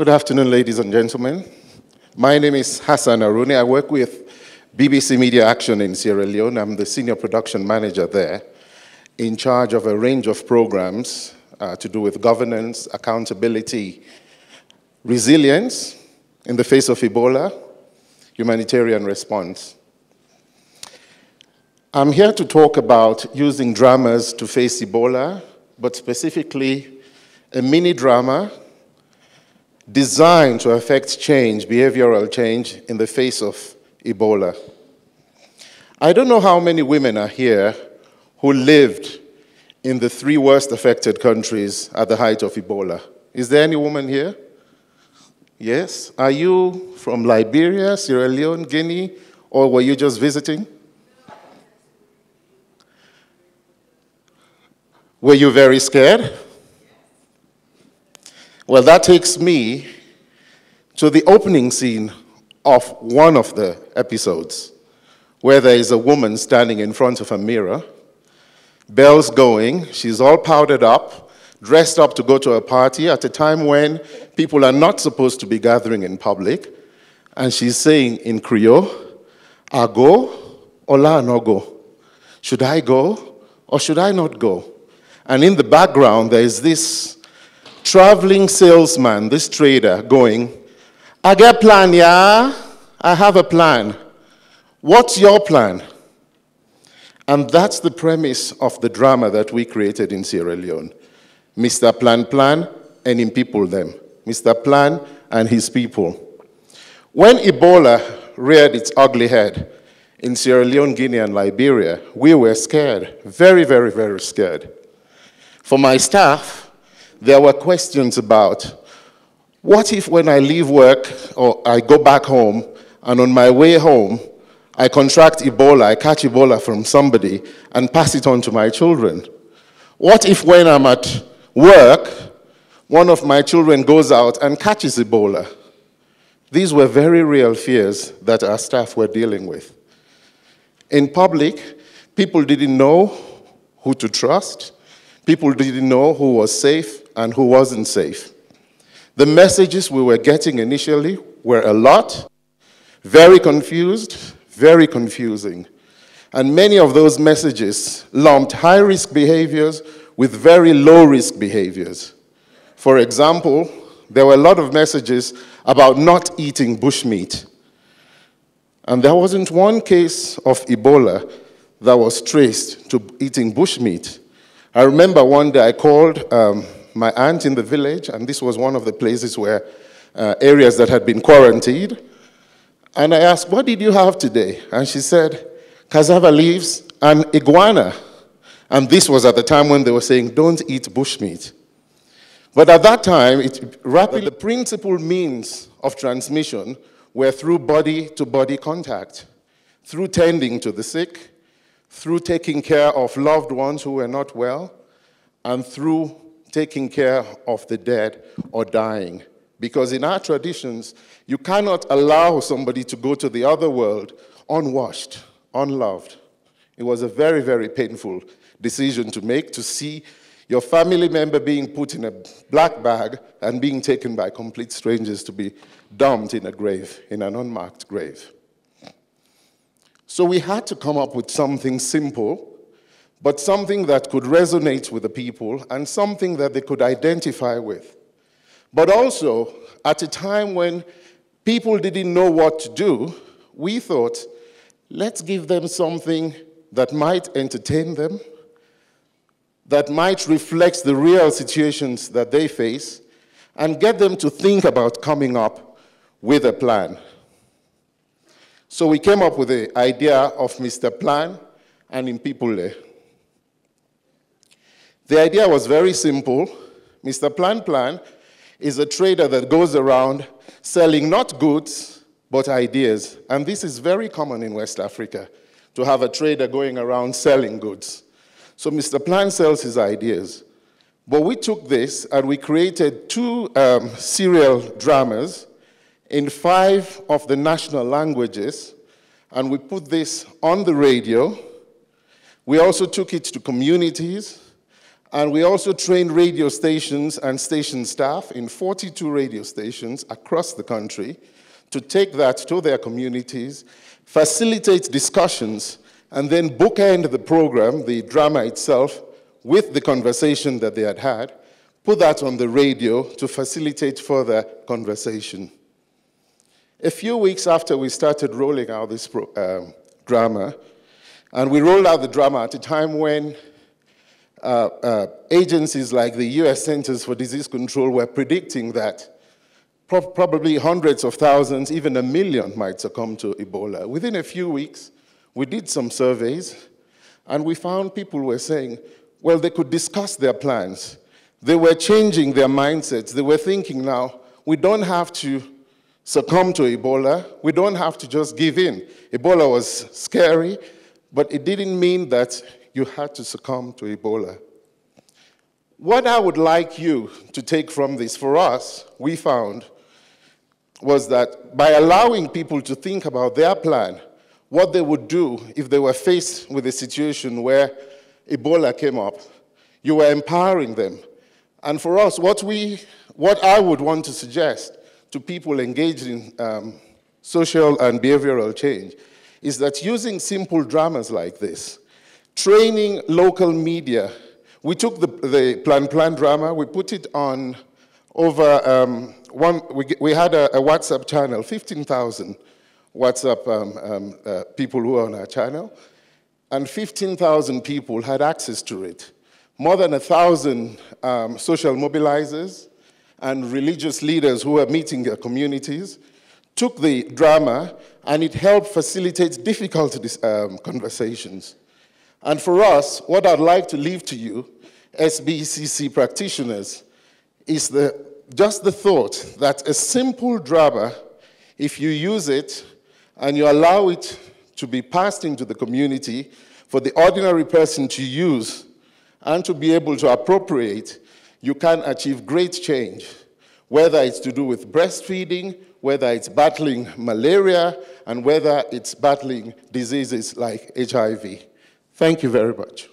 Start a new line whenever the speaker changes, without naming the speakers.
Good afternoon, ladies and gentlemen. My name is Hassan Arouni. I work with BBC Media Action in Sierra Leone. I'm the senior production manager there, in charge of a range of programs to do with governance, accountability, resilience in the face of Ebola, humanitarian response. I'm here to talk about using dramas to face Ebola, but specifically a mini drama designed to affect change, behavioral change, in the face of Ebola. I don't know how many women are here who lived in the 3 worst affected countries at the height of Ebola. Is there any woman here? Yes? Are you from Liberia, Sierra Leone, Guinea, or were you just visiting? Were you very scared? Well, that takes me to the opening scene of one of the episodes, where there is a woman standing in front of a mirror, bells going, she's all powdered up, dressed up to go to a party at a time when people are not supposed to be gathering in public, and she's saying in Creole, "I go or la no go? Should I go or should I not go?" And in the background, there is this traveling salesman, this trader, going, "I get a plan, yeah? I have a plan. What's your plan?" And that's the premise of the drama that we created in Sierra Leone. Mr. Plan and in people them. Mr. Plan and his people. When Ebola reared its ugly head in Sierra Leone, Guinea, and Liberia, we were scared, very, very, very scared. For my staff, there were questions about, what if when I leave work or I go back home and on my way home, I contract Ebola, I catch Ebola from somebody and pass it on to my children? What if when I'm at work, one of my children goes out and catches Ebola? These were very real fears that our staff were dealing with. In public, people didn't know who to trust. People didn't know who was safe and who wasn't safe. The messages we were getting initially were a lot, very confused, very confusing. And many of those messages lumped high-risk behaviors with very low-risk behaviors. For example, there were a lot of messages about not eating bushmeat. And there wasn't one case of Ebola that was traced to eating bushmeat. I remember one day I called my aunt in the village, and this was one of the places where areas that had been quarantined. And I asked, "What did you have today?" And she said, "Cassava leaves and iguana." And this was at the time when they were saying, "Don't eat bushmeat." But at that time, the principal means of transmission were through body-to-body contact, through tending to the sick, through taking care of loved ones who were not well, and through taking care of the dead or dying. Because in our traditions, you cannot allow somebody to go to the other world unwashed, unloved. It was a very, very painful decision to make, to see your family member being put in a black bag and being taken by complete strangers to be dumped in a grave, in an unmarked grave. So we had to come up with something simple, but something that could resonate with the people and something that they could identify with. But also, at a time when people didn't know what to do, we thought, let's give them something that might entertain them, that might reflect the real situations that they face, and get them to think about coming up with a plan. So we came up with the idea of Mr. Plan and in people there. The idea was very simple. Mr. Plan is a trader that goes around selling not goods, but ideas. And this is very common in West Africa, to have a trader going around selling goods. So Mr. Plan sells his ideas. But we took this and we created 2 serial dramas in 5 of the national languages, and we put this on the radio. We also took it to communities, And we also trained radio stations and station staff in 42 radio stations across the country to take that to their communities, facilitate discussions, and then bookend the program, the drama itself, with the conversation that they had had, put that on the radio to facilitate further conversation. A few weeks after we started rolling out this drama, and we rolled out the drama at a time when agencies like the US Centers for Disease Control were predicting that probably hundreds of thousands, even 1 million might succumb to Ebola. Within a few weeks, we did some surveys, and we found people were saying, well, they could discuss their plans. They were changing their mindsets. They were thinking now, we don't have to succumb to Ebola. We don't have to just give in. Ebola was scary, but it didn't mean that you had to succumb to Ebola. What I would like you to take from this, for us, we found, was that by allowing people to think about their plan, what they would do if they were faced with a situation where Ebola came up, you were empowering them. And for us, what I would want to suggest to people engaged in social and behavioral change is that using simple dramas like this, training local media. We took the Plan drama, we put it on over we had a WhatsApp channel, 15,000 WhatsApp people who are on our channel, and 15,000 people had access to it. More than 1,000 social mobilizers and religious leaders who were meeting their communities took the drama, and it helped facilitate difficult conversations. And for us, what I'd like to leave to you, SBCC practitioners, is just the thought that a simple drama, if you use it and you allow it to be passed into the community for the ordinary person to use and to be able to appropriate, you can achieve great change, whether it's to do with breastfeeding, whether it's battling malaria, and whether it's battling diseases like HIV. Thank you very much.